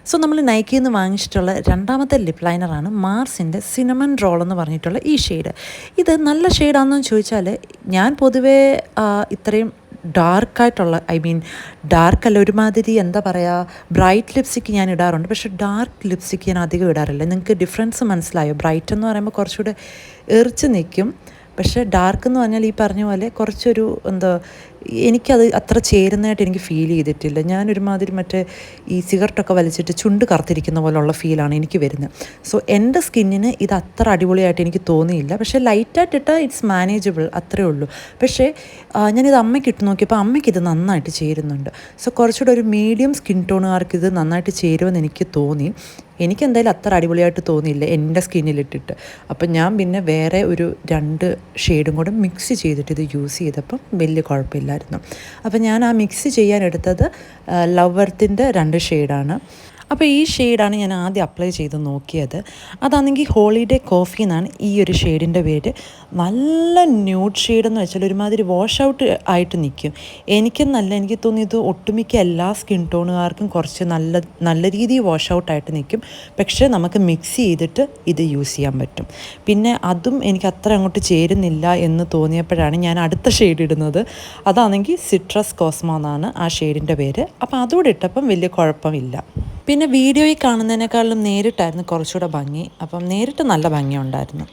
So നമ്മൾ നൈക്കിയിൽ നിന്ന് വാങ്ങിച്ചിട്ടുള്ള രണ്ടാമത്തെ ലിപ് ലൈനറാണ് മാർസിൻ്റെ സിനമൺ റോൾ എന്ന് പറഞ്ഞിട്ടുള്ള ഈ ഷെയ്ഡ്. ഇത് നല്ല ഷെയ്ഡാണെന്ന് ചോദിച്ചാൽ ഞാൻ പൊതുവേ ഇത്രയും ഡാർക്കായിട്ടുള്ള ഡാർക്കല്ല, ഒരുമാതിരി എന്താ പറയുക, ബ്രൈറ്റ് ലിപ്സ്റ്റിക്ക് ഞാൻ ഇടാറുണ്ട്. പക്ഷേ ഡാർക്ക് ലിപ്സ്റ്റിക്ക് ഞാൻ അധികം ഇടാറില്ല. നിങ്ങൾക്ക് ഡിഫറൻസ് മനസ്സിലായോ? ബ്രൈറ്റ് എന്ന് പറയുമ്പോൾ കുറച്ചുകൂടെ എറിച്ച് നിൽക്കും, പക്ഷേ ഡാർക്ക് എന്ന് പറഞ്ഞാൽ ഈ പറഞ്ഞ പോലെ കുറച്ചൊരു എനിക്കത് അത്ര ചേരുന്നതായിട്ട് എനിക്ക് ഫീൽ ചെയ്തിട്ടില്ല. ഞാനൊരുമാതിരി ഈ സിഗരറ്റൊക്കെ വലിച്ചിട്ട് ചുണ്ട് കറുത്തിരിക്കുന്ന പോലുള്ള ഫീലാണ് എനിക്ക് വരുന്നത്. സോ എൻ്റെ സ്കിന്നിന് ഇത് അത്ര അടിപൊളിയായിട്ട് എനിക്ക് തോന്നിയില്ല. പക്ഷേ ലൈറ്റായിട്ട് ഇട്ടാൽ ഇറ്റ്സ് മാനേജബിൾ, അത്രേ ഉള്ളൂ. പക്ഷേ ഞാനിത് അമ്മയ്ക്ക് ഇട്ട് നോക്കിയപ്പോൾ അമ്മയ്ക്ക് ഇത് നന്നായിട്ട് ചേരുന്നുണ്ട്. സോ കുറച്ചുകൂടെ ഒരു മീഡിയം സ്കിൻ ടോണുകാർക്ക് ഇത് നന്നായിട്ട് ചേരുമെന്ന് എനിക്ക് തോന്നി. എനിക്കെന്തായാലും അത്ര അടിപൊളിയായിട്ട് തോന്നിയില്ല എൻ്റെ സ്കിന്നിലിട്ടിട്ട്. അപ്പം ഞാൻ പിന്നെ വേറെ ഒരു 2 ഷെയ്ഡും കൂടെ മിക്സ് ചെയ്തിട്ട് ഇത് യൂസ് ചെയ്തപ്പം വലിയ കുഴപ്പമില്ലായിരുന്നു. അപ്പം ഞാൻ ആ മിക്സ് ചെയ്യാനെടുത്തത് ലവ് എർത്തിൻ്റെ 2 ഷെയ്ഡാണ്. അപ്പോൾ ഈ ഷെയ്ഡാണ് ഞാൻ ആദ്യം അപ്ലൈ ചെയ്ത് നോക്കിയത്. അതാണെങ്കിൽ ഹോളിഡേ കോഫി എന്നാണ് ഈ ഒരു ഷെയ്ഡിൻ്റെ പേര്. നല്ല ന്യൂഡ് ഷെയ്ഡെന്ന് വെച്ചാൽ ഒരുമാതിരി വാഷ് ഔട്ട് ആയിട്ട് നിൽക്കും. എനിക്ക് തോന്നിയത് ഒട്ടുമിക്ക എല്ലാ സ്കിൻ ടോണുകാർക്കും കുറച്ച് നല്ല രീതിയിൽ വാഷ് ഔട്ടായിട്ട് നിൽക്കും. പക്ഷേ നമുക്ക് മിക്സ് ചെയ്തിട്ട് ഇത് യൂസ് ചെയ്യാൻ പറ്റും. പിന്നെ അതും എനിക്ക് അത്ര അങ്ങോട്ട് ചേരുന്നില്ല എന്ന് തോന്നിയപ്പോഴാണ് ഞാൻ അടുത്ത ഷെയ്ഡ് ഇടുന്നത്. അതാണെങ്കിൽ സിട്രസ് കോസ്മോ എന്നാണ് ആ ഷെയ്ഡിൻ്റെ പേര്. അപ്പോൾ അതുകൂടെ ഇട്ടപ്പം വലിയ കുഴപ്പമില്ല. പിന്നെ വീഡിയോയിൽ കാണുന്നതിനേക്കാളും നേരിട്ടായിരുന്നു കുറച്ചുകൂടെ ഭംഗി. അപ്പം നേരിട്ട് നല്ല ഭംഗിയുണ്ടായിരുന്നു.